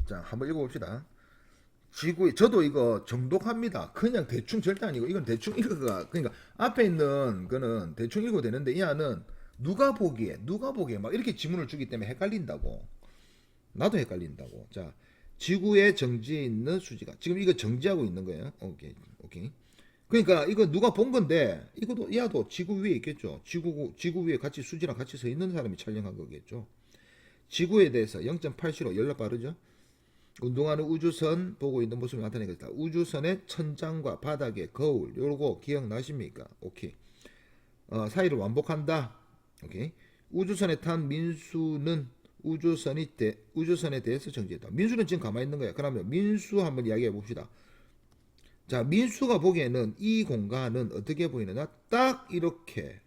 자, 한번 읽어봅시다. 지구에 저도 이거 정독합니다. 그냥 대충 절대 아니고 이건 대충 읽어가 그러니까 앞에 있는 거는 대충 읽어도 되는데 이 안은 누가 보기에 막 이렇게 지문을 주기 때문에 헷갈린다고. 나도 헷갈린다고. 자, 지구의 정지에 있는 수지가 지금 이거 정지하고 있는 거예요. 오케이, 오케이. 그러니까 이거 누가 본 건데 이것도 야도 지구 위에 있겠죠. 지구 위에 같이 수지랑 같이 서 있는 사람이 촬영한 거겠죠. 지구에 대해서 0.8시로 연락 빠르죠. 운동하는 우주선 보고 있는 모습을 나타내겠다. 우주선의 천장과 바닥의 거울 요거 기억나십니까? 오케이. 사이를 완복한다. 오케이. 우주선에 탄 민수는 우주선에 대해서 정지했다. 민수는 지금 가만히 있는 거야. 그러면 민수 한번 이야기해 봅시다. 자, 민수가 보기에는 이 공간은 어떻게 보이느냐? 딱 이렇게.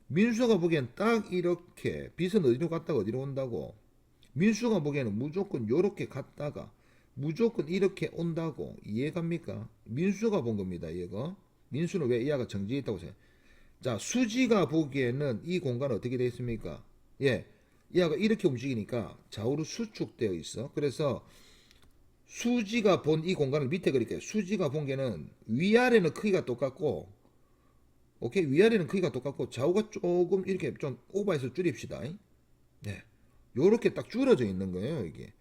민수가 보기엔 딱 이렇게. 빛은 어디로 갔다가 어디로 온다고? 민수가 보기에는 무조건 요렇게 갔다가 무조건 이렇게 온다고. 이해갑니까? 민수가 본 겁니다. 얘가. 민수는 왜 이하가 정지했다고 생각해? 자, 수지가 보기에는 이 공간은 어떻게 되어 있습니까? 예. 이하가 이렇게 움직이니까 좌우로 수축되어 있어. 그래서 수지가 본 이 공간을 밑에 그릴게요. 수지가 본 게는 위아래는 크기가 똑같고, 오케이? 위아래는 크기가 똑같고, 좌우가 조금 이렇게 좀 오버해서 줄입시다. 네. 요렇게 딱 줄어져 있는 거예요, 이게.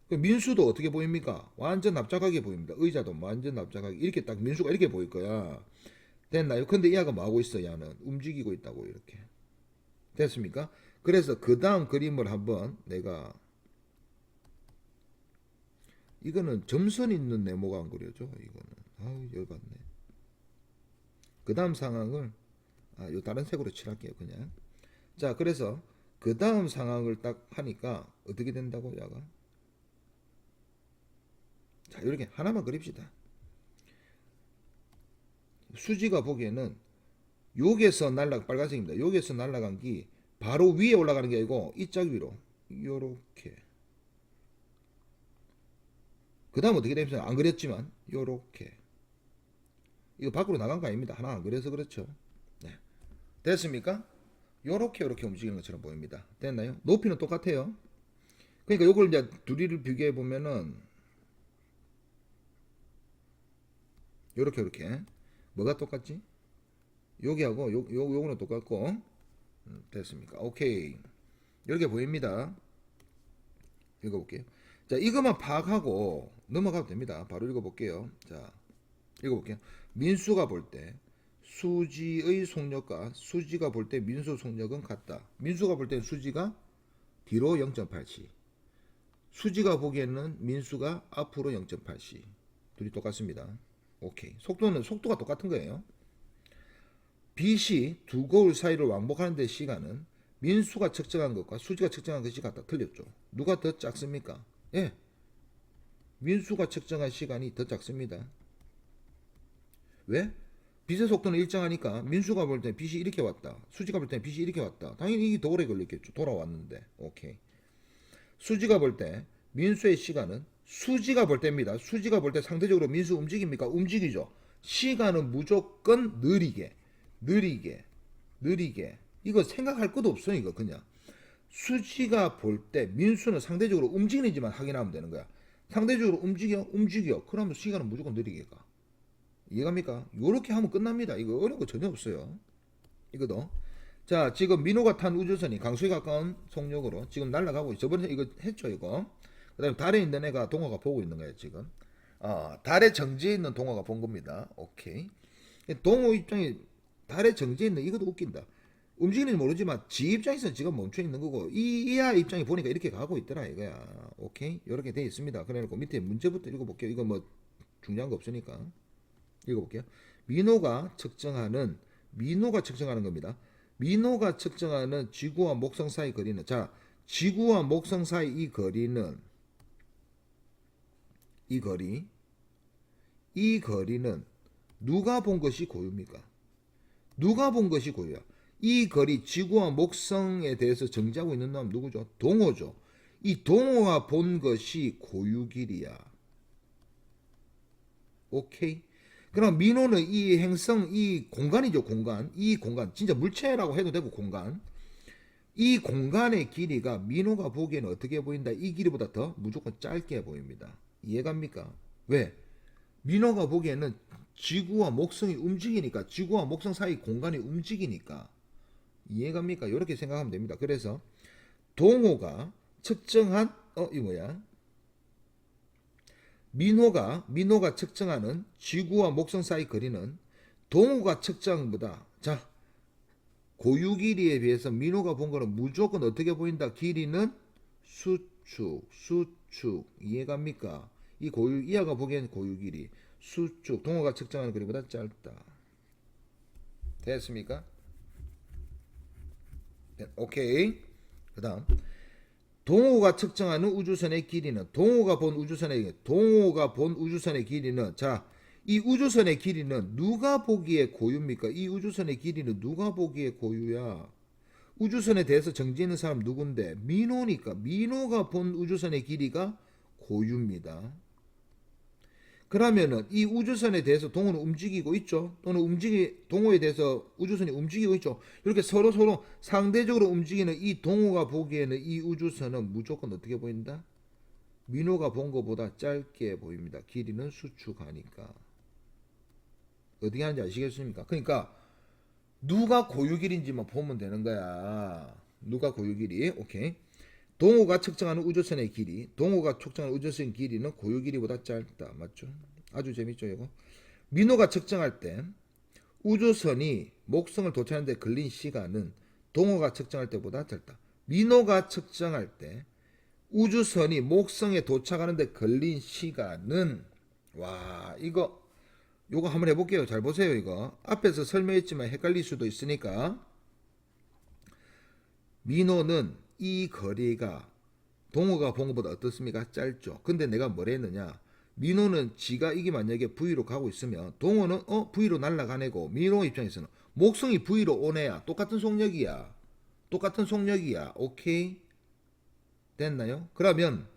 민수도 어떻게 보입니까? 완전 납작하게 보입니다. 의자도 완전 납작하게. 이렇게 딱 민수가 이렇게 보일 거야. 됐나요? 근데 이 아가 뭐 하고 있어, 야는? 움직이고 있다고, 이렇게. 됐습니까? 그래서 그 다음 그림을 한번 내가 이거는 점선 있는 네모가 안 그려져. 이거는 아우 열받네. 그 다음 상황을 요 다른 색으로 칠할게요. 그냥. 자, 그래서 그 다음 상황을 딱 하니까 어떻게 된다고 야가? 자, 이렇게 하나만 그립시다. 수지가 보기에는 여기에서 빨간색입니다. 여기에서 날아간 게 바로 위에 올라가는 게 아니고 이 짝 위로 요렇게. 그 다음 어떻게 됩니까? 안 그렸지만 요렇게. 이거 밖으로 나간 거 아닙니다. 하나 안 그려서 그렇죠. 네. 됐습니까? 요렇게 움직이는 것처럼 보입니다. 됐나요? 높이는 똑같아요. 그러니까 요걸 이제 둘이를 비교해 보면은 요렇게 뭐가 똑같지? 여기하고 요거는 똑같고 됐습니까? 오케이. 이렇게 보입니다. 읽어볼게요. 자, 이것만 파악하고 넘어가도 됩니다. 바로 읽어볼게요. 자, 읽어볼게요. 민수가 볼 때 수지의 속력과 수지가 볼 때 민수 속력은 같다. 민수가 볼 때 수지가 뒤로 0.8c. 수지가 보기에는 민수가 앞으로 0.8c. 둘이 똑같습니다. 오케이. 속도가 똑같은 거예요. 빛이 두 거울 사이를 왕복하는 데 시간은 민수가 측정한 것과 수지가 측정한 것이 같다. 틀렸죠. 누가 더 작습니까? 예. 민수가 측정한 시간이 더 작습니다. 왜? 빛의 속도는 일정하니까 민수가 볼 때 빛이 이렇게 왔다. 수지가 볼 때 빛이 이렇게 왔다. 당연히 이게 더 오래 걸렸겠죠. 돌아왔는데. 오케이. 수지가 볼 때 민수의 시간은 수지가 볼 때입니다. 수지가 볼 때 상대적으로 민수 움직입니까? 움직이죠. 시간은 무조건 느리게. 이거 생각할 것도 없어요. 이거 그냥. 수지가 볼 때 민수는 상대적으로 움직이는지만 확인하면 되는 거야. 상대적으로 움직여. 그러면 시간은 무조건 느리게 가. 이해갑니까? 요렇게 하면 끝납니다. 이거 어려운 거 전혀 없어요. 이거도. 자, 지금 민호가 탄 우주선이 강수에 가까운 속력으로 지금 날아가고 있어. 저번에 이거 했죠, 이거. 그 다음에 달에 있는 애가 동화가 보고 있는 거예요, 지금. 달에 정지해 있는 동화가 본 겁니다. 오케이. 동호 입장이 달에 정지해 있는 이것도 웃긴다. 움직이는지 모르지만 지 입장에서는 지금 멈춰 있는 거고 이하 입장이 보니까 이렇게 가고 있더라 이거야. 오케이. 이렇게 돼 있습니다. 그래놓고 밑에 문제부터 읽어볼게요. 이거 뭐 중요한 거 없으니까. 읽어볼게요. 민호가 측정하는 겁니다. 민호가 측정하는 지구와 목성 사이 거리는 자, 지구와 목성 사이 이 거리는 이 거리는 누가 본 것이 고유입니까? 누가 본 것이 고유야? 이 거리 지구와 목성에 대해서 정지하고 있는 놈 누구죠? 동호죠. 이 동호가 본 것이 고유길이야. 오케이? 그럼 민호는 이 행성, 이 공간이죠, 공간. 이 공간, 진짜 물체라고 해도 되고, 공간. 이 공간의 길이가 민호가 보기에는 어떻게 보인다? 이 길이보다 더 무조건 짧게 보입니다. 이해갑니까? 왜? 민호가 보기에는 지구와 목성이 움직이니까, 지구와 목성 사이 공간이 움직이니까. 이해갑니까? 이렇게 생각하면 됩니다. 그래서 동호가 측정한 이 뭐야? 민호가 측정하는 지구와 목성 사이 거리는 동호가 측정보다, 자, 고유 길이에 비해서 민호가 본 거는 무조건 어떻게 보인다? 길이는 수축. 이해갑니까? 이 고유, 이하가 보기엔 고유 길이, 수축, 동호가 측정하는 거리보다 짧다. 됐습니까? 오케이. 그 다음. 동호가 측정하는 우주선의 길이는, 동호가 본 우주선의 길이는, 자, 이 우주선의 길이는 누가 보기에 고유입니까? 이 우주선의 길이는 누가 보기에 고유야? 우주선에 대해서 정지하는 사람 누군데? 민호니까. 민호가 본 우주선의 길이가 고유입니다. 그러면은 이 우주선에 대해서 동호는 움직이고 있죠. 또는 동호에 대해서 우주선이 움직이고 있죠. 이렇게 서로 상대적으로 움직이는 이 동호가 보기에는 이 우주선은 무조건 어떻게 보인다? 민호가 본 것보다 짧게 보입니다. 길이는 수축하니까. 어떻게 하는지 아시겠습니까? 그러니까 누가 고유 길인지만 보면 되는 거야. 누가 고유 길이? 오케이. 동호가 측정하는 우주선의 길이, 동호가 측정하는 우주선 길이는 고유 길이보다 짧다. 맞죠? 아주 재밌죠, 이거? 민호가 측정할 때 우주선이 목성을 도착하는 데 걸린 시간은 동호가 측정할 때보다 짧다. 민호가 측정할 때 우주선이 목성에 도착하는 데 걸린 시간은, 와, 요거 한번 해볼게요. 잘 보세요. 이거 앞에서 설명했지만 헷갈릴 수도 있으니까. 민호는 이 거리가 동호가 본 것보다 어떻습니까? 짧죠. 근데 내가 뭘 했느냐? 민호는 지가 이게 만약에 V로 가고 있으면 동호는 V로 날아가네고, 민호 입장에서는 목성이 V로 오네야. 똑같은 속력이야. 오케이? 됐나요? 그러면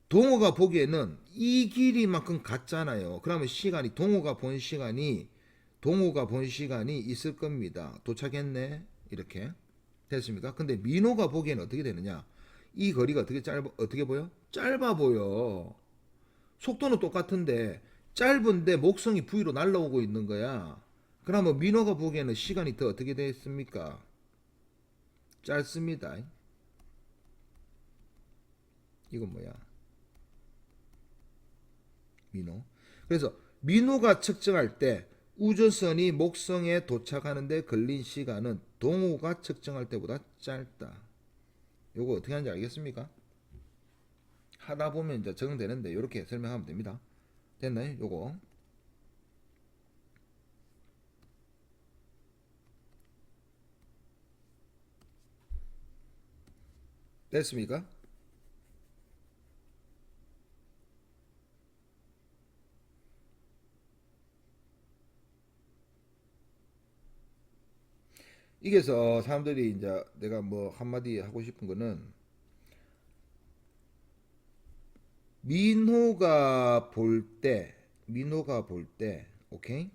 동호가 보기에는 이 길이만큼 같잖아요. 그러면 동호가 본 시간이 있을 겁니다. 도착했네. 이렇게. 됐습니까? 근데 민호가 보기에는 어떻게 되느냐? 이 거리가 어떻게 보여? 짧아 보여. 속도는 똑같은데 짧은데 목성이 V로 날아오고 있는 거야. 그러면 민호가 보기에는 시간이 더 어떻게 됐습니까? 짧습니다. 이건 뭐야? 민호. 그래서 민호가 측정할 때 우주선이 목성에 도착하는데 걸린 시간은 동호가 측정할 때보다 짧다. 요거 어떻게 하는지 알겠습니까? 하다 보면 이제 적응되는데 이렇게 설명하면 됩니다. 됐나요? 요거. 됐습니까? 이게서 사람들이 이제 내가 뭐 한마디 하고 싶은 거는, 민호가 볼 때, 오케이?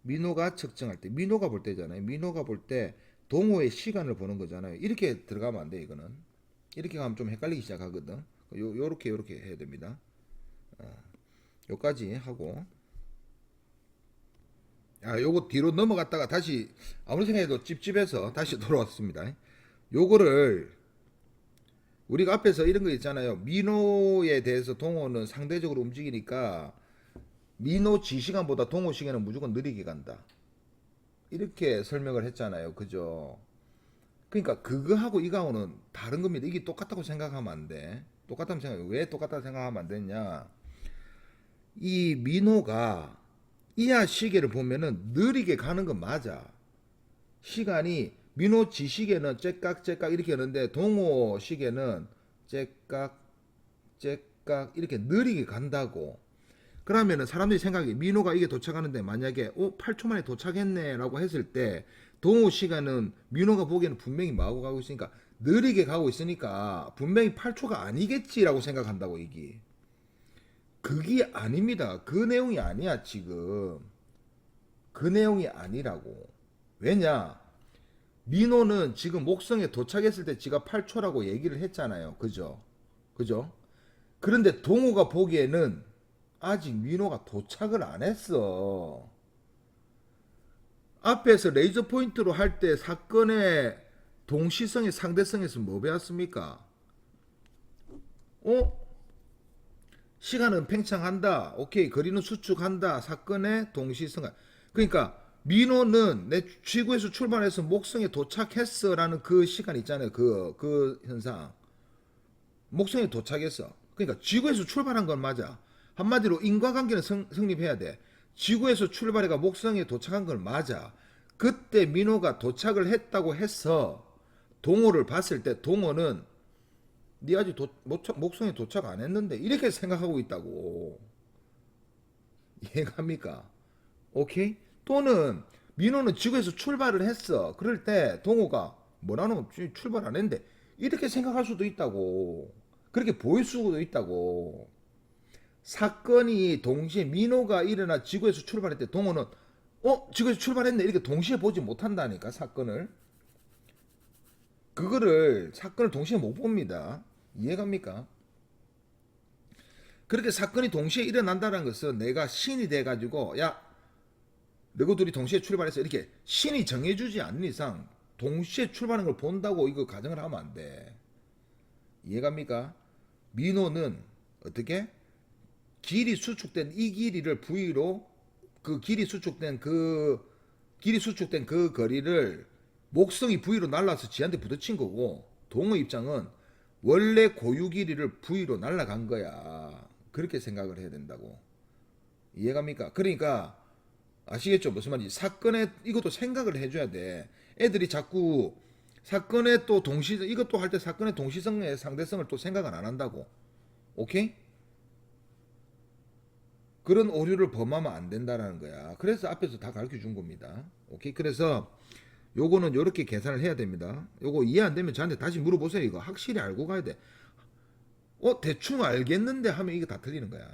민호가 측정할 때, 민호가 볼 때잖아요. 민호가 볼 때 동호의 시간을 보는 거잖아요. 이렇게 들어가면 안 돼, 이거는. 이렇게 가면 좀 헷갈리기 시작하거든. 요렇게 해야 됩니다. 요까지 하고, 요거 뒤로 넘어갔다가 다시 아무리 생각해도 찝찝해서 다시 돌아왔습니다. 요거를 우리가 앞에서 이런 거 있잖아요. 민호에 대해서 동호는 상대적으로 움직이니까 민호 지시간보다 동호 시간은 무조건 느리게 간다. 이렇게 설명을 했잖아요. 그죠? 그러니까 그거하고 이거하고는 다른 겁니다. 이게 똑같다고 생각하면 안 돼. 왜 똑같다고 생각하면 안 되냐? 이 민호가 이하 시계를 보면은 느리게 가는 건 맞아. 시간이 민호 지시계는 째깍째깍 이렇게 하는데 동호 시계는 째깍째깍 이렇게 느리게 간다고. 그러면은 사람들이 생각해, 민호가 이게 도착하는데 만약에 8초 만에 도착했네 라고 했을 때 동호 시간은 민호가 보기에는 분명히 뭐하고 가고 있으니까 느리게 가고 있으니까 분명히 8초가 아니겠지라고 생각한다고. 이게 그게 아닙니다. 그 내용이 아니야. 지금 그 내용이 아니라고. 왜냐, 민호는 지금 목성에 도착했을 때 지가 8초라고 얘기를 했잖아요. 그죠? 그죠? 그런데 동호가 보기에는 아직 민호가 도착을 안 했어. 앞에서 레이저 포인트로 할 때 사건의 동시성의 상대성에서 뭐 배웠습니까? 어? 시간은 팽창한다. 오케이. 거리는 수축한다. 사건의 동시성. 그러니까 민호는 내 지구에서 출발해서 목성에 도착했어라는 그 시간 있잖아요. 그 현상. 목성에 도착했어. 그러니까 지구에서 출발한 건 맞아. 한마디로 인과관계는 성립해야 돼. 지구에서 출발해가 목성에 도착한 건 맞아. 그때 민호가 도착을 했다고 해서 동호를 봤을 때 동호는 네 아직 목성에 도착 안 했는데 이렇게 생각하고 있다고. 이해갑니까? 오케이? 또는 민호는 지구에서 출발을 했어. 그럴 때 동호가 뭐라는 출발 안 했는데 이렇게 생각할 수도 있다고. 그렇게 보일 수도 있다고. 사건이 동시에 민호가 일어나 지구에서 출발할 때 동호는 지구에서 출발했네 이렇게 동시에 보지 못한다니까 사건을. 그거를 사건을 동시에 못 봅니다. 이해갑니까? 그렇게 사건이 동시에 일어난다는 것은 내가 신이 돼가지고 야 너희 둘이 동시에 출발해서 이렇게 신이 정해주지 않는 이상 동시에 출발하는 걸 본다고 이거 가정을 하면 안 돼. 이해갑니까? 민호는 어떻게 길이 수축된 이 길이를 V로 길이 수축된 그 거리를 목성이 V로 날라서 지한테 부딪힌 거고 동의 입장은 원래 고유 길이를 V로 날라간 거야. 그렇게 생각을 해야 된다고. 이해갑니까? 그러니까 아시겠죠? 무슨 말인지. 사건에 이것도 생각을 해줘야 돼. 애들이 자꾸 사건의 또 이것도 할 때 사건의 동시성의 상대성을 또 생각을 안 한다고. 오케이? 그런 오류를 범하면 안 된다라는 거야. 그래서 앞에서 다 가르쳐 준 겁니다. 오케이? 그래서 요거는 요렇게 계산을 해야 됩니다. 요거 이해 안 되면 저한테 다시 물어보세요. 이거 확실히 알고 가야 돼. 대충 알겠는데 하면 이게 다 틀리는 거야.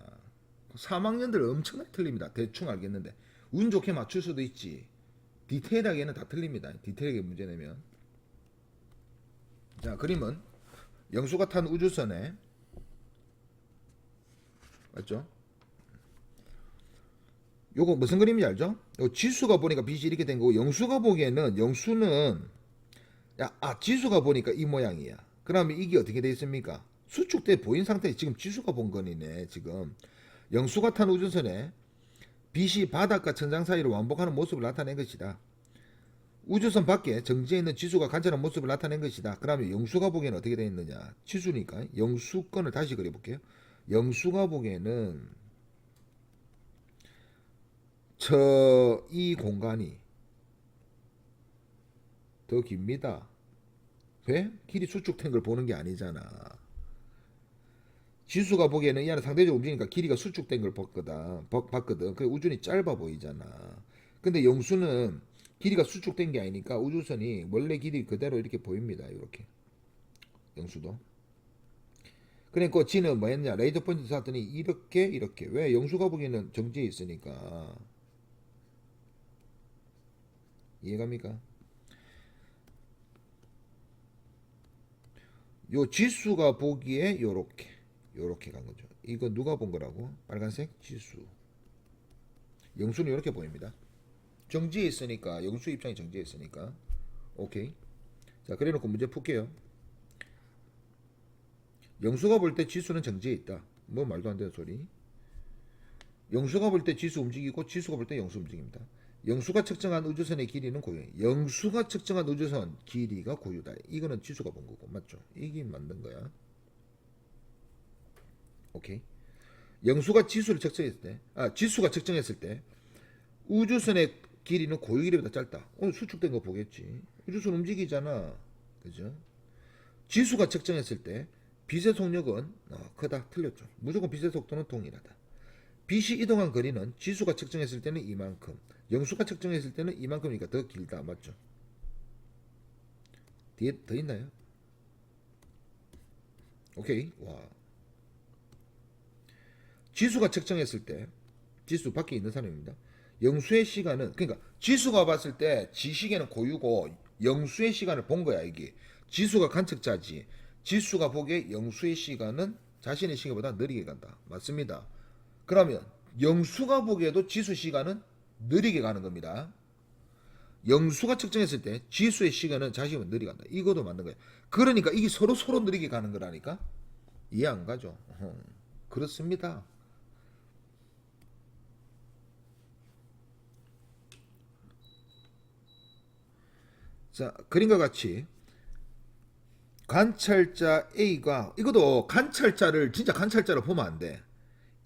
3학년들 엄청나게 틀립니다. 대충 알겠는데. 운 좋게 맞출 수도 있지. 디테일하게는 다 틀립니다. 디테일하게 문제 내면. 자, 그림은 영수가 탄 우주선에 맞죠? 요거 무슨 그림인지 알죠? 요 지수가 보니까 빛이 이렇게 된 거고 영수가 보기에는 영수는 지수가 보니까 이 모양이야. 그러면 이게 어떻게 돼 있습니까? 수축돼 보인 상태에 지금 지수가 본 거니네. 지금 영수가 탄 우주선에 빛이 바닥과 천장 사이를 왕복하는 모습을 나타낸 것이다. 우주선 밖에 정지해 있는 지수가 관찰한 모습을 나타낸 것이다. 그러면 영수가 보기에는 어떻게 되어 있느냐? 지수니까 영수권을 다시 그려볼게요. 영수가 보기에는 이 공간이 더 깁니다. 왜? 길이 수축된 걸 보는 게 아니잖아. 지수가 보기에는 이 안에 상대적으로 움직이니까 길이가 수축된 걸 봤거든. 그래 우준이 짧아 보이잖아. 근데 영수는 길이가 수축된 게 아니니까 우주선이 원래 길이 그대로 이렇게 보입니다. 이렇게 영수도. 그러니까 지는 뭐 했냐? 레이저 포인트 쐈더니 이렇게 왜? 영수가 보기에는 정지해 있으니까. 이해갑니까? 요 지수가 보기에 요렇게 간 거죠. 이거 누가 본 거라고? 빨간색 지수. 영수는 이렇게 보입니다. 정지해 있으니까 영수 입장이 정지해 있으니까. 오케이. 자, 그래놓고 문제 풀게요. 영수가 볼 때 지수는 정지해 있다. 뭐 말도 안 되는 소리. 영수가 볼 때 지수 움직이고 지수가 볼 때 영수 움직입니다. 영수가 측정한 우주선의 길이는 고유. 영수가 측정한 우주선 길이가 고유다. 이거는 지수가 본 거고 맞죠? 이게 만든 거야. 오케이. 영수가 지수를 측정했을 때, 지수가 측정했을 때 우주선의 길이는 고유 길이보다 짧다. 오늘 수축된 거 보겠지. 우주선 움직이잖아. 그죠? 지수가 측정했을 때 빛의 속력은 크다. 틀렸죠. 무조건 빛의 속도는 동일하다. 빛이 이동한 거리는 지수가 측정했을 때는 이만큼, 영수가 측정했을 때는 이만큼이니까 더 길다. 맞죠? 뒤에 더 있나요? 오케이. 와. 지수가 측정했을 때, 지수 밖에 있는 사람입니다. 영수의 시간은, 그러니까 지수가 봤을 때 지시계는 고유고 영수의 시간을 본 거야 이게. 지수가 관측자지. 지수가 보기에 영수의 시간은 자신의 시간보다 느리게 간다. 맞습니다. 그러면 영수가 보기에도 지수 시간은 느리게 가는 겁니다. 영수가 측정했을 때 지수의 시간은 자신보다 느리게 간다. 이것도 맞는 거예요. 그러니까 이게 서로 느리게 가는 거라니까. 이해 안 가죠? 그렇습니다. 자, 그림과 같이 관찰자 A가, 이것도 관찰자를 진짜 관찰자로 보면 안 돼.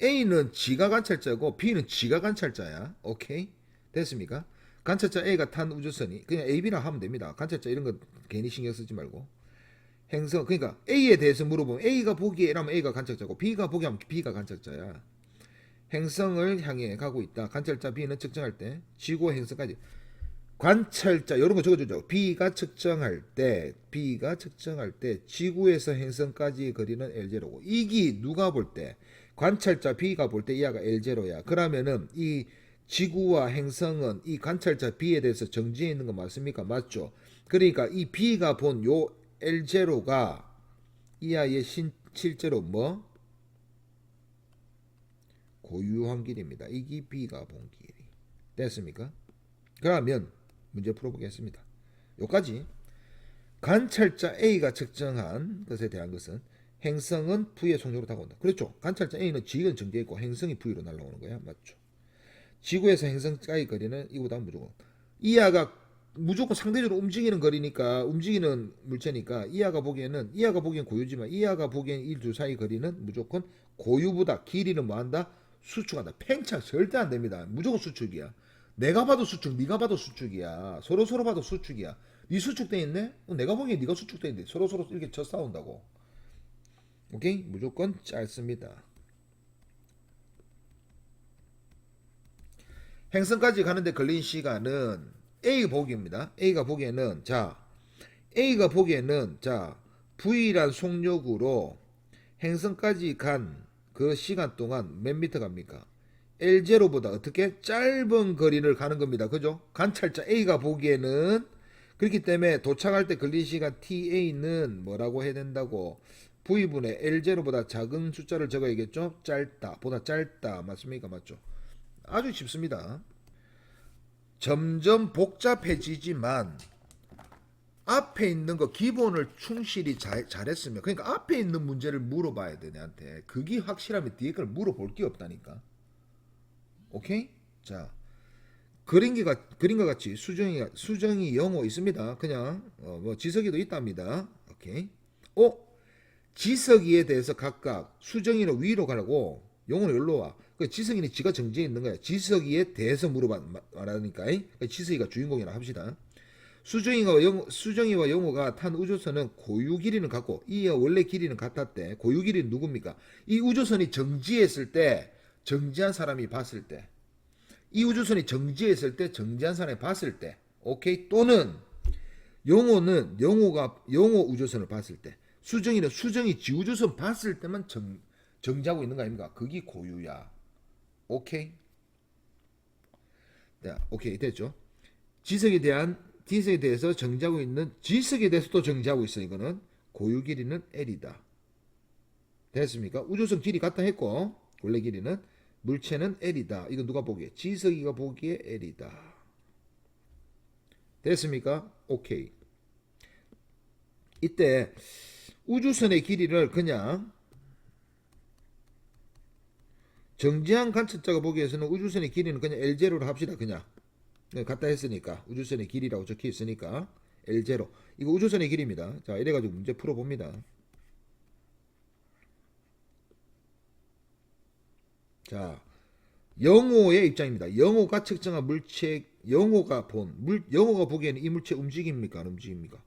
A는 지가 관찰자고 B는 지가 관찰자야. 오케이? 됐습니까? 관찰자 A가 탄 우주선이 그냥 A, B라 하면 됩니다. 관찰자 이런 거 괜히 신경 쓰지 말고. 행성, 그러니까 A에 대해서 물어보면 A가 보기에 이라면 A가 관찰자고 B가 보기 하면 B가 관찰자야. 행성을 향해 가고 있다. 관찰자 B는 측정할 때 지구 행성까지 관찰자 이런 거 적어주죠. B가 측정할 때 지구에서 행성까지 거리는 L0고 이기 누가 볼 때 관찰자 B가 볼 때 이하가 L0야. 그러면은 이 지구와 행성은 이 관찰자 B에 대해서 정지해 있는 거 맞습니까? 맞죠. 그러니까 이 B가 본 요 L0가 이하의 실제로 뭐? 고유한 길입니다. 이게 B가 본 길이. 됐습니까? 그러면 문제 풀어보겠습니다. 요까지 관찰자 A가 측정한 것에 대한 것은 행성은 V의 속력으로 다가온다. 그렇죠. 관찰자 A는 G는 정지해 있고 행성이 V로 날아오는 거야. 맞죠. 지구에서 행성까지 거리는 이보다 무조건 이하가 무조건 상대적으로 움직이는 거리니까 움직이는 물체니까 이하가 보기엔 고유지만 이하가 보기엔 이 두 사이 거리는 무조건 고유보다 길이는 뭐한다? 수축한다. 팽창 절대 안 됩니다. 무조건 수축이야. 내가 봐도 수축, 네가 봐도 수축이야. 서로 봐도 수축이야. 네 수축돼 있네? 내가 보기엔 네가 수축돼 있는데 서로 이렇게 쳐 싸운다고. 오케이? 무조건 짧습니다. 행성까지 가는데 걸린 시간은 A 보기입니다. A가 보기에는 V란 속력으로 행성까지 간 그 시간 동안 몇 미터 갑니까? L0보다 어떻게 짧은 거리를 가는 겁니다. 그죠? 관찰자 A가 보기에는 그렇기 때문에 도착할 때 걸린 시간 TA는 뭐라고 해야 된다고? V분의 L0보다 작은 숫자를 적어야겠죠? 보다 짧다. 맞습니까? 맞죠? 아주 쉽습니다. 점점 복잡해지지만 앞에 있는 거 기본을 충실히 잘했으면 그러니까 앞에 있는 문제를 물어봐야 돼 내한테. 그게 확실하면 뒤에 걸 물어볼 게 없다니까. 오케이? 자, 그림과 같이 수정이 영어 있습니다. 그냥 뭐 지석이도 있답니다. 오케이? 지석이에 대해서 각각 수정이는 위로 가라고 영어는 여기로 와. 그 지석이는 지가 정지해 있는 거야. 지석이에 대해서 말하니까. 지석이가 주인공이라 합시다. 수정이와 영호가 탄 우주선은 고유 길이는 같고 이와 원래 길이는 같았대. 고유 길이는 누굽니까? 이 우주선이 정지했을 때 정지한 사람이 봤을 때 이 우주선이 정지했을 때 정지한 사람이 봤을 때 오케이? 또는 영호 우주선을 봤을 때 수정이 지우주선 봤을 때만 정지하고 있는 거 아닙니까? 그게 고유야. 오케이? 자, 오케이 됐죠? 지석에 대해서 정지하고 있는 지석에 대해서도 정지하고 있어. 이거는 고유 길이는 L이다. 됐습니까? 우주선 길이 같다 했고 원래 길이는 물체는 L이다. 이건 누가 보기에? 지석이가 보기에 L이다. 됐습니까? 오케이. 이때 우주선의 길이를 그냥 정지한 관측자가 보기에서는 우주선의 길이는 그냥 L0로 합시다. 그냥 갖다 했으니까 우주선의 길이라고 적혀 있으니까 L0 이거 우주선의 길이입니다. 자, 이래가지고 문제 풀어봅니다. 자, 영호의 입장입니다. 영호가 측정한 물체, 영호가 보기에는 이 물체 움직입니까? 안 움직입니까?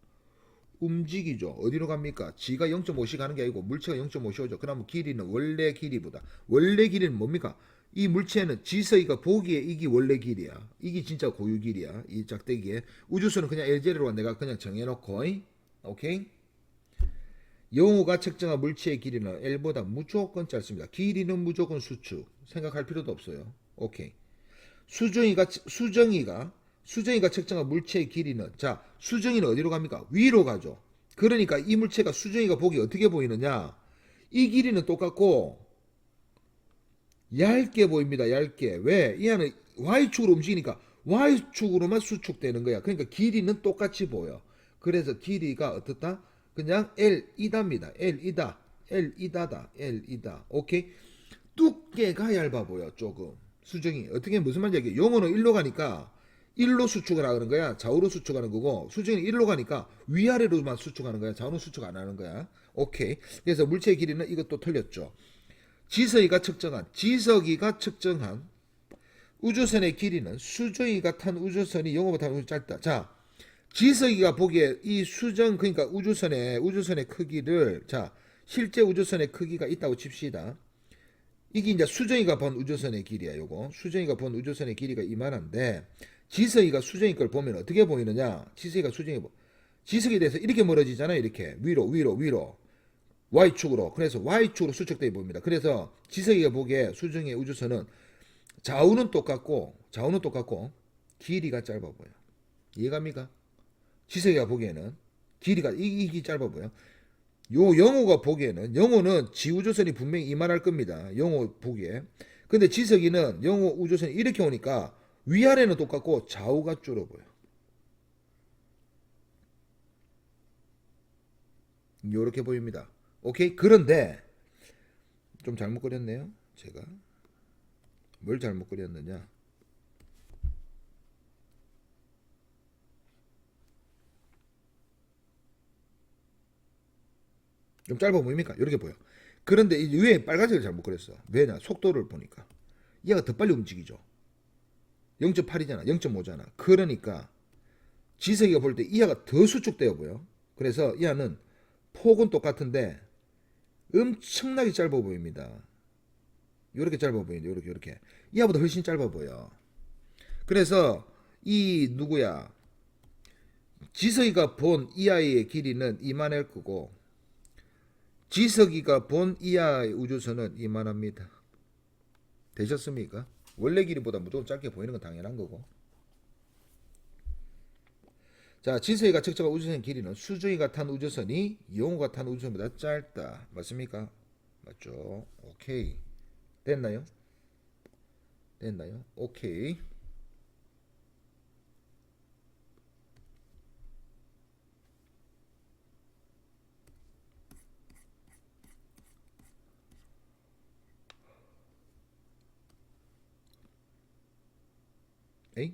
움직이죠. 어디로 갑니까? 지가 0.5씩 가는 게 아니고 물체가 0.5씩 그러면 길이는 원래 길이보다 원래 길이는 뭡니까? 이 물체는 지석이가 보기에 이게 원래 길이야. 이게 진짜 고유 길이야. 이 짝대기에. 우주선은 그냥 L0로 내가 그냥 정해놓고 오케이? 영호가 측정한 물체의 길이는 L보다 무조건 짧습니다. 길이는 무조건 수축. 생각할 필요도 없어요. 오케이. 수정이가 수정이가 측정한 물체의 길이는 자 수정이는 어디로 갑니까? 위로 가죠. 그러니까 이 물체가 수정이가 보기 어떻게 보이느냐? 이 길이는 똑같고 얇게 보입니다. 얇게. 왜? 이 안은 Y축으로 움직이니까 Y축으로만 수축되는 거야. 그러니까 길이는 똑같이 보여. 그래서 길이가 어떻다? 그냥 L2다입니다. L2다. L2다다. L2다. 오케이? 두께가 얇아 보여. 조금. 수정이. 어떻게 무슨 말인지 알겠 용어는 1로 가니까 1로 수축을 하는 거야. 좌우로 수축하는 거고 수정이는 1로 가니까 위아래로만 수축하는 거야. 좌우는 수축 안 하는 거야. 오케이. 그래서 물체의 길이는 이것도 틀렸죠. 지석이가 측정한 우주선의 길이는 수정이가 탄 우주선이 영어보다 짧다. 자, 지석이가 보기에 이 수정 그러니까 우주선의 크기를 자 실제 우주선의 크기가 있다고 칩시다. 이게 이제 수정이가 본 우주선의 길이야. 요거 수정이가 본 우주선의 길이가 이만한데 지석이가 수정이 걸 보면 어떻게 보이느냐? 지석에 대해서 이렇게 멀어지잖아요. 이렇게 위로 Y축으로. 그래서 Y축으로 수축되어 보입니다. 그래서 지석이가 보기에 수정의 우주선은 좌우는 똑같고 길이가 짧아 보여. 이해갑니까? 지석이가 보기에는 길이가 이게 짧아 보여. 요 영호가 보기에는 영호는 지우주선이 분명히 이만할 겁니다. 영호 보기에. 근데 지석이는 영호 우주선이 이렇게 오니까 위아래는 똑같고 좌우가 줄어 보여. 요렇게 보입니다. 오케이? 그런데 좀 잘못 그렸네요. 제가 뭘 잘못 그렸느냐? 좀 짧아 보입니까? 이렇게 보여. 그런데 이 위에 빨간색을 잘못 그렸어. 왜냐? 속도를 보니까 얘가 더 빨리 움직이죠. 0.8이잖아. 0.5잖아. 그러니까 지석이가 볼 때 이하가 더 수축되어 보여. 그래서 이하는 폭은 똑같은데 엄청나게 짧아 보입니다. 이렇게 짧아 보이는데 이렇게 이하보다 훨씬 짧아 보여. 그래서 이 누구야? 지석이가 본 이하의 길이는 이만할 거고 지석이가 본 이하의 우주선은 이만합니다. 되셨습니까? 원래 길이보다 무조건 짧게 보이는 건 당연한 거고. 자, 지석이가 측정한 우주선 길이는 수정이가 탄 우주선이 영호가 탄 우주선보다 짧다. 맞습니까? 맞죠? 오케이. 됐나요? 오케이. 에이?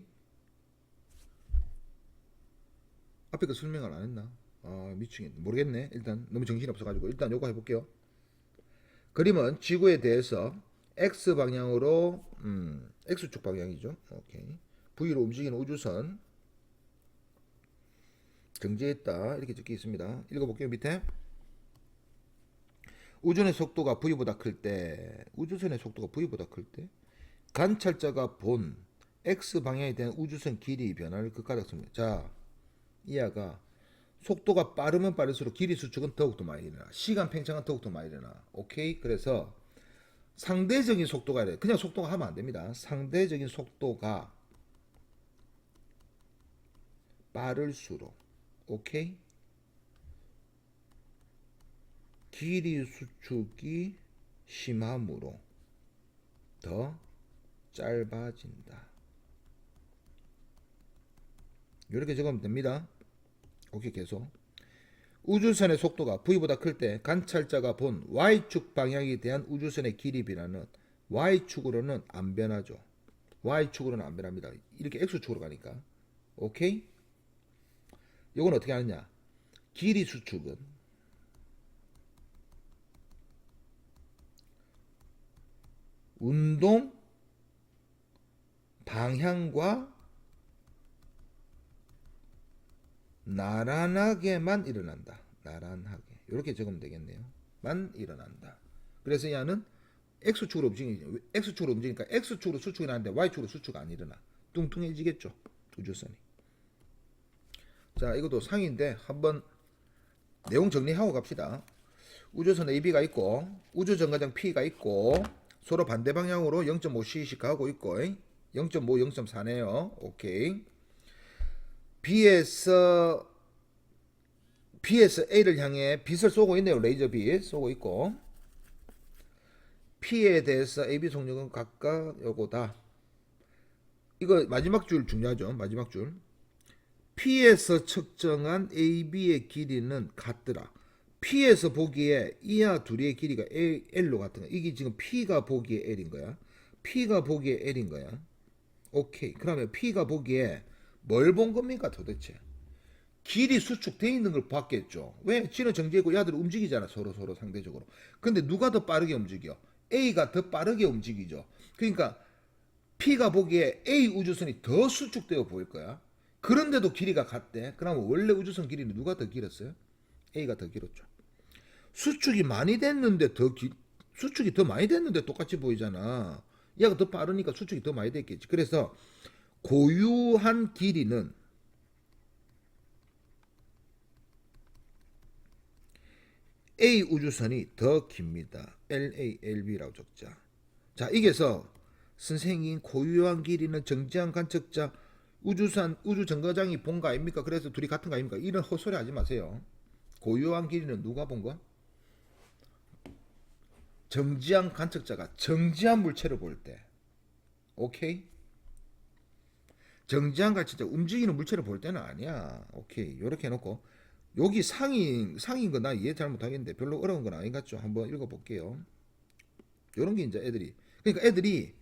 앞에 그 설명을 안 했나? 아, 미치겠네. 모르겠네. 일단 너무 정신이 없어가지고 일단 요거 해볼게요. 그림은 지구에 대해서 X 방향으로 X축 방향이죠. 오케이. V로 움직이는 우주선 정지했다. 이렇게 적혀 있습니다. 읽어볼게요. 밑에 우주선의 속도가 V보다 클 때 관찰자가 본 X 방향에 대한 우주선 길이 변화를 극하였습니다. 자, 이하가 속도가 빠르면 빠를수록 길이 수축은 더욱더 많이 일어나. 시간 팽창은 더욱더 많이 일어나. 오케이? 그래서 상대적인 속도가 이래. 그냥 속도가 하면 안 됩니다. 상대적인 속도가 빠를수록 오케이? 길이 수축이 심함으로 더 짧아진다. 이렇게 적으면 됩니다. 오케이, 계속. 우주선의 속도가 V보다 클 때 관찰자가 본 Y축 방향에 대한 우주선의 길이 변화는 Y축으로는 안 변하죠. Y축으로는 안 변합니다. 이렇게 X축으로 가니까. 오케이? 이건 어떻게 하느냐? 길이 수축은 운동 방향과 나란하게만 일어난다. 나란하게. 이렇게 적으면 되겠네요. 만 일어난다. 그래서 얘는 X축으로 움직이니까 X축으로 수축이 나는데 Y축으로 수축 안 일어나. 뚱뚱해지겠죠. 우주선이. 자, 이것도 상인데 한번 내용 정리하고 갑시다. 우주선 AB가 있고 우주정거장 P가 있고 서로 반대 방향으로 0.5cc 가고 있고 0.5, 0.4네요. 오케이. B에서 B에서 A를 향해 빛을 쏘고 있네요. 레이저 빛 쏘고 있고 P에 대해서 AB 속력은 각각 요거다. 이거 마지막 줄 중요하죠. 마지막 줄. P에서 측정한 AB의 길이는 같더라. P에서 보기에 이하 둘이의 길이가 L로 같은 거야. 이게 지금 P가 보기에 L인 거야. P가 보기에 L인 거야. 오케이. 그러면 P가 보기에 뭘 본 겁니까 도대체? 길이 수축돼 있는 걸 봤겠죠. 왜? G는 정지했고 얘들 움직이잖아. 서로 상대적으로. 근데 누가 더 빠르게 움직여? A가 더 빠르게 움직이죠. 그러니까 P가 보기에 A 우주선이 더 수축되어 보일 거야. 그런데도 길이가 같대. 그러면 원래 우주선 길이는 누가 더 길었어요? A가 더 길었죠. 수축이 많이 됐는데 수축이 더 많이 됐는데 똑같이 보이잖아. 얘가 더 빠르니까 수축이 더 많이 됐겠지. 그래서 고유한 길이는 A 우주선이 더 깁니다. LALB라고 적자. 자, 이게서 선생님 고유한 길이는 정지한 관측자 우주 정거장이 본 거 아닙니까? 그래서 둘이 같은 거 아닙니까? 이런 헛소리 하지 마세요. 고유한 길이는 누가 본 거? 정지한 관측자가 정지한 물체를 볼 때. 오케이? 정지한 관측자 움직이는 물체를 볼 때는 아니야. 오케이. 요렇게 해놓고 여기 상인 거 나 이해 잘 못하겠는데 별로 어려운 건 아닌 것 같죠? 한번 읽어볼게요. 요런 게 이제 애들이 그러니까 애들이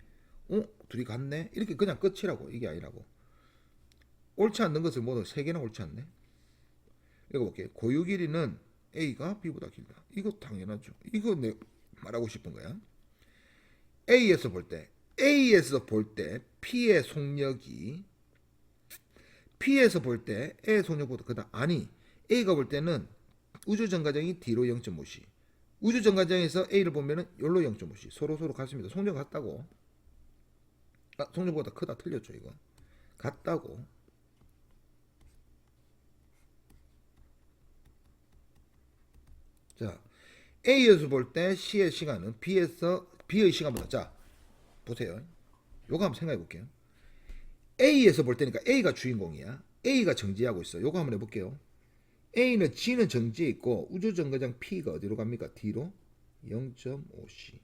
둘이 같네? 이렇게 그냥 끝이라고. 이게 아니라고. 옳지 않는 것을 모두 세 개나 옳지 않네. 읽어볼게요. 고유 길이는 A가 B보다 길다. 이거 당연하죠. 이거 내 말하고 싶은 거야. A에서 볼 때 P의 속력이 P에서 볼 때 A의 속력보다 크다. 아니, A가 볼 때는 우주정거장이 D로 0.5시. 우주정거장에서 A를 보면은 열로 0.5시. 서로 같습니다. 속력 같다고. 속력보다 크다. 틀렸죠, 이거. 같다고. 자, A에서 볼 때 C의 시간은 B의 시간보다. 자, 보세요. 요거 한번 생각해 볼게요. A에서 볼 때니까 A가 주인공이야. A가 정지하고 있어. 요거 한번 해볼게요. G는 정지해 있고 우주정거장 P가 어디로 갑니까? D로 0.5C.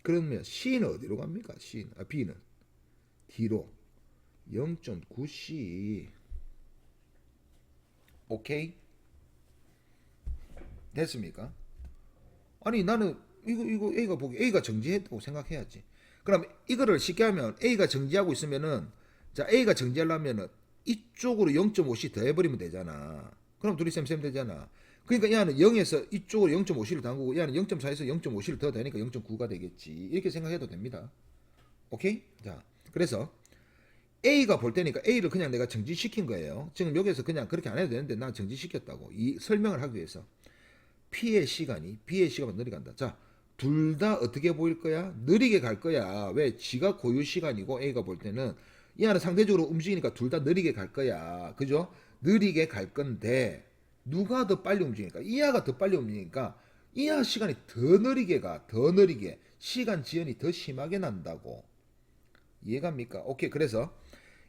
그러면 C는 어디로 갑니까? B는 D로 0.9C. 오케이? 됐습니까? 아니 나는 이거 A가 보기 A가 정지했다고 생각해야지. 그럼 이거를 쉽게 하면 A가 정지하고 있으면은 자 A가 정지하려면은 이쪽으로 0.5C 더 해버리면 되잖아. 그럼 둘이 쌤 되잖아. 그러니까 얘는 0에서 이쪽으로 0.5C를 담그고 얘는 0.4에서 0.5C를 더 되니까 0.9가 되겠지. 이렇게 생각해도 됩니다. 오케이? 자, 그래서 A가 볼 때니까 A를 그냥 내가 정지시킨 거예요. 지금 여기서 그냥 그렇게 안 해도 되는데 난 정지시켰다고. 이 설명을 하기 위해서. B의 시간보다 느리게 간다. 자, 둘 다 어떻게 보일 거야? 느리게 갈 거야. 왜? 지가 고유 시간이고 A가 볼 때는 이 안은 상대적으로 움직이니까 둘 다 느리게 갈 거야. 그죠? 느리게 갈 건데 누가 더 빨리 움직이니까 이하가 더 빨리 움직이니까 이하 시간이 더 느리게 가. 더 느리게. 시간 지연이 더 심하게 난다고. 이해갑니까? 오케이. 그래서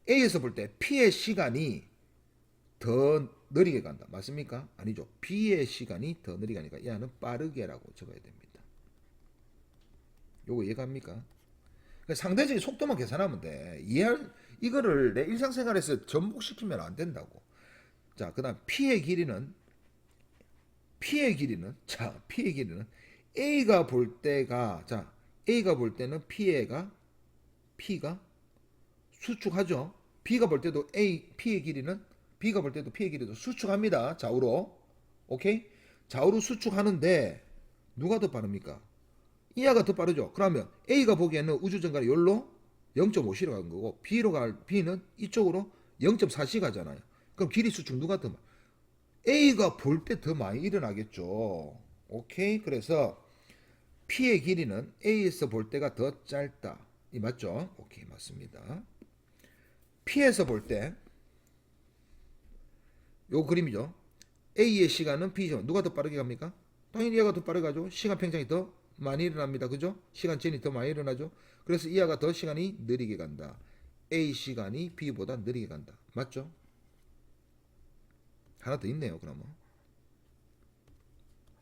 A에서 볼 때 P의 시간이 더 느리게 간다. 맞습니까? 아니죠. B의 시간이 더 느리게 가니까 얘는 빠르게라고 적어야 됩니다. 요거 이해갑니까? 그러니까 상대적인 속도만 계산하면 돼. 이거를 내 일상생활에서 접목시키면 안 된다고. 자, 그 다음 P의 길이는 A가 볼 때가 자 A가 볼 때는 P가 수축하죠. B가 볼 때도 P의 길이는 B가 볼 때도 P의 길이도 수축합니다. 좌우로. 오케이? 좌우로 수축하는데 누가 더 빠릅니까? 이하가 더 빠르죠. 그러면 A가 보기에는 우주정거장이 여기로 0.5C로 간 거고 B는 이쪽으로 0.4C 가잖아요. 그럼 길이 수축 누가 더 많아? A가 볼 때 더 많이 일어나겠죠. 오케이? 그래서 P의 길이는 A에서 볼 때가 더 짧다. 이 맞죠? 오케이, 맞습니다. P에서 볼 때 요 그림이죠. A의 시간은 B 시간 누가 더 빠르게 갑니까? 당연히 얘가 더 빠르게 가죠. 시간 팽창이 더 많이 일어납니다. 그죠? 시간 지연이 더 많이 일어나죠. 그래서 이하가 더 시간이 느리게 간다. A 시간이 B보다 느리게 간다. 맞죠? 하나 더 있네요. 그러면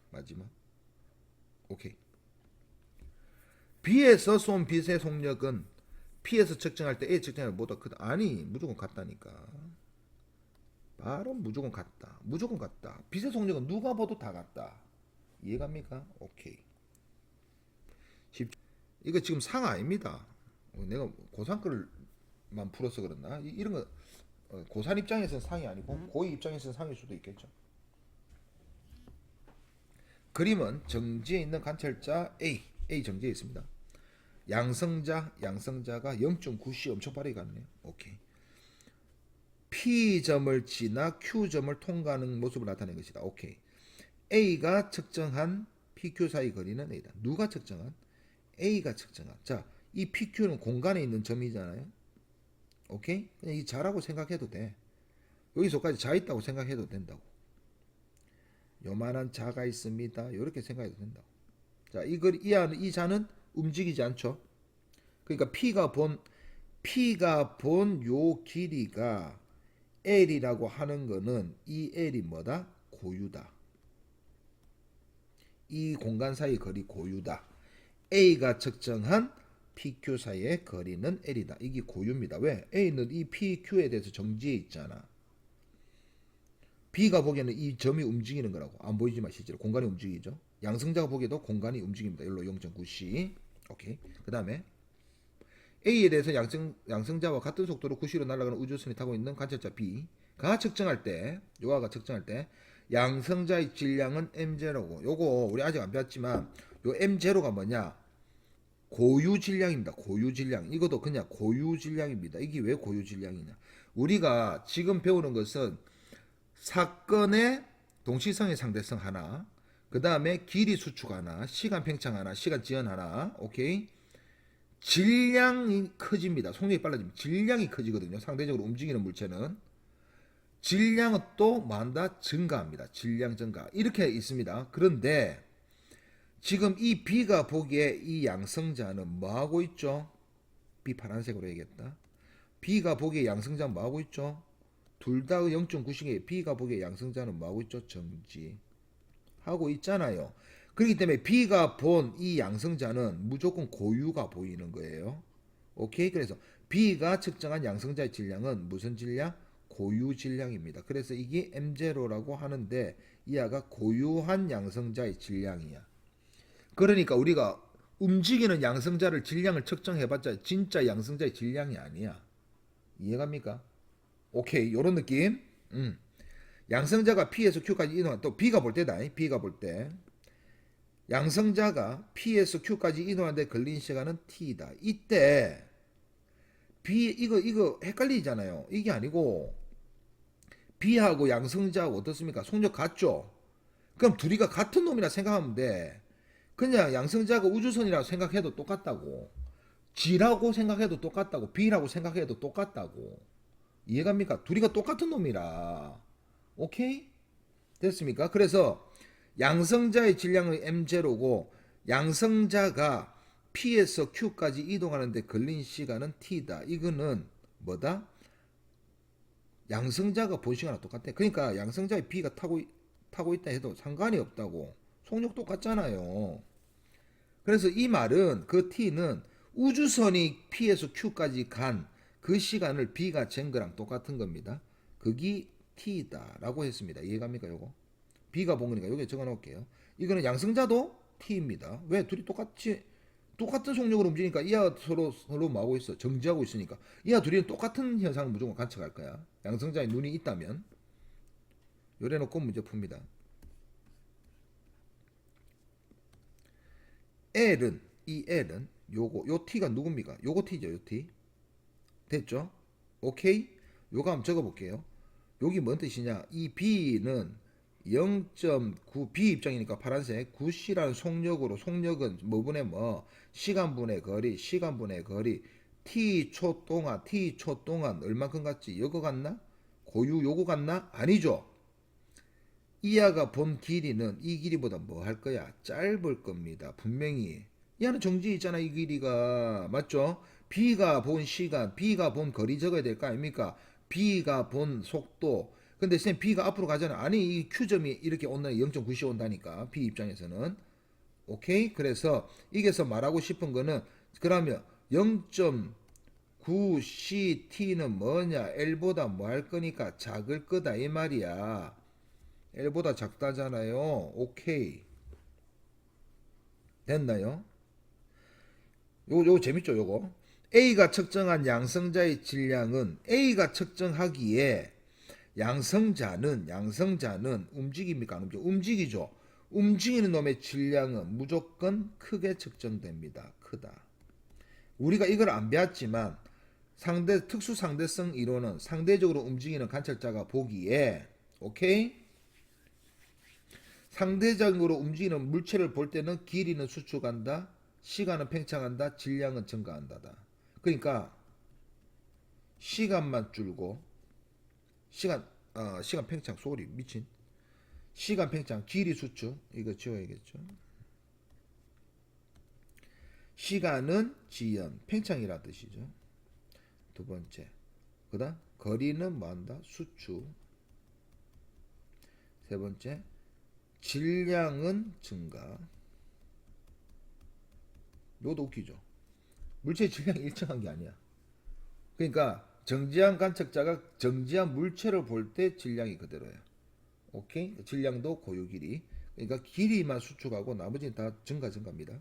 마지막. 오케이. B에서 쏜 빛의 속력은 P에서 측정할 때 A 측정할 때보다 크다. 아니 무조건 같다니까. 바로 무조건 같다. 무조건 같다. 빛의 속력은 누가 봐도 다 같다. 이해갑니까? 오케이. 이거 지금 상 아닙니다. 내가 고3 걸만 풀어서 그렇나? 이런 거 고3 입장에서는 상이 아니고 고2 입장에서는 상일 수도 있겠죠. 그림은 정지에 있는 관찰자 A 정지에 있습니다. 양성자가 0.9C 엄청 빠르게 갔네요. 오케이. P점을 지나 Q점을 통과하는 모습을 나타낸 것이다. 오케이. A가 측정한 PQ 사이 거리는 A다. 누가 측정한? A가 측정한. 자, 이 PQ는 공간에 있는 점이잖아요. 오케이? 그냥 이 자라고 생각해도 돼. 여기서까지 자 있다고 생각해도 된다고. 요만한 자가 있습니다. 이렇게 생각해도 된다고. 자, 이 자는 움직이지 않죠. 그러니까 P가 본 요 길이가 L이라고 하는 거는 이 L이 뭐다? 고유다. 이 공간 사이 거리 고유다. A가 측정한 PQ 사이의 거리는 L이다. 이게 고유입니다. 왜? A는 이 PQ에 대해서 정지해 있잖아. B가 보기에는 이 점이 움직이는 거라고. 안 보이지만 실제로 공간이 움직이죠. 양성자가 보기에도 공간이 움직입니다. 일로 0.9C. 오케이. 그 다음에 A에 대해서 양성자와 같은 속도로 9C로 날아가는 우주선이 타고 있는 관찰자 B가 측정할 때, 요아가 측정할 때 양성자의 질량은 M0고, 요거 우리 아직 안 배웠지만 요 M0가 뭐냐? 고유 질량입니다. 고유 질량. 이것도 그냥 고유 질량입니다. 이게 왜 고유 질량이냐? 우리가 지금 배우는 것은 사건의 동시성의 상대성 하나, 그 다음에 길이 수축 하나, 시간 팽창 하나, 시간 지연 하나. 오케이. 질량이 커집니다. 속력이 빨라지면 질량이 커지거든요. 상대적으로 움직이는 물체는 질량은 또 뭐한다? 증가합니다. 질량 증가. 이렇게 있습니다. 그런데 지금 이 B가 보기에 이 양성자는 뭐하고 있죠? B 파란색으로 해야겠다. B가 보기에 양성자는 뭐하고 있죠? 둘 다 0.9씩에 B가 보기에 양성자는 뭐하고 있죠? 정지하고 있잖아요. 그렇기 때문에 B가 본 이 양성자는 무조건 고유가 보이는 거예요. 오케이? 그래서 B가 측정한 양성자의 질량은 무슨 질량? 고유 질량입니다. 그래서 이게 M0라고 하는데 이하가 고유한 양성자의 질량이야. 그러니까 우리가 움직이는 양성자를 질량을 측정해봤자 진짜 양성자의 질량이 아니야. 이해갑니까? 오케이, 요런 느낌. 양성자가 P에서 Q까지 이동한 또 B가 볼 때다. B가 볼 때 양성자가 P에서 Q까지 이동하는데 걸린 시간은 T다. 이때 B 이거 헷갈리잖아요. 이게 아니고 B하고 양성자하고 어떻습니까? 속력 같죠? 그럼 둘이가 같은 놈이라 생각하면 돼. 그냥 양성자가 우주선이라고 생각해도 똑같다고. G라고 생각해도 똑같다고. B라고 생각해도 똑같다고. 이해갑니까? 둘이가 똑같은 놈이라. 오케이? 됐습니까? 그래서 양성자의 질량은 M0고 양성자가 P에서 Q까지 이동하는데 걸린 시간은 T다. 이거는 뭐다? 양성자가 본 시간과 똑같아. 그러니까 양성자의 B가 타고 있다 해도 상관이 없다고. 속력 똑같잖아요. 그래서 이 말은 그 T는 우주선이 P에서 Q까지 간 그 시간을 B가 잰 거랑 똑같은 겁니다. 그게 T다라고 했습니다. 이해갑니까? 요거 B가 본 거니까 여기 적어 놓을게요. 이거는 양성자도 T입니다. 왜? 둘이 똑같은 속력으로 움직이니까 이하 서로 뭐하고 있어? 정지하고 있으니까 이하 둘이는 똑같은 현상을 무조건 관측할 거야. 양성자의 눈이 있다면. 요래 놓고 문제 풉니다. 이 L은 요 T가 누굽니까? 요거 T죠. 요 T. 됐죠? 오케이? 요거 한번 적어볼게요. 여기 뭔 뜻이냐? 이 B는 0.9 B 입장이니까 파란색 9C라는 속력은 뭐분의 뭐 시간분의 거리 T초 동안 얼만큼 같지? 요거 같나? 고유 요거 같나? 아니죠. 이하가 본 길이는 이 길이보다 뭐 할 거야? 짧을 겁니다. 분명히. 얘는 정지 있잖아. 이 길이가. 맞죠? B가 본 시간, B가 본 거리 적어야 될 거 아닙니까? B가 본 속도, 그 근데 쌤 B가 앞으로 가잖아. 아니 이 Q점이 이렇게 온다니 0.9씩 온다니까. B 입장에서는. 오케이? 그래서 이게서 말하고 싶은 거는 그러면 0.9CT는 뭐냐? L보다 뭐 할 거니까 작을 거다 이 말이야. L보다 작다잖아요. 오케이. 됐나요? 요거 재밌죠, 요거. A가 측정한 양성자의 질량은 A가 측정하기에 양성자는 움직입니까? 안 움직이죠. 움직이는 놈의 질량은 무조건 크게 측정됩니다. 크다. 우리가 이걸 안 배웠지만 특수 상대성 이론은 상대적으로 움직이는 관찰자가 보기에 오케이? 상대적으로 움직이는 물체를 볼 때는 길이는 수축한다. 시간은 팽창한다. 질량은 증가한다. 그러니까 시간만 줄고 시간 팽창 소리 미친 시간 팽창 길이 수축 이거 지워야겠죠. 시간은 지연 팽창이라 뜻이죠. 두 번째 그다음 거리는 뭐한다 수축. 세 번째 질량은 증가. 이것도 웃기죠. 물체 질량이 일정한 게 아니야. 그러니까 정지한 관측자가 정지한 물체를 볼 때 질량이 그대로야. 오케이? 질량도 고유 길이. 그러니까 길이만 수축하고 나머지는 다 증가입니다.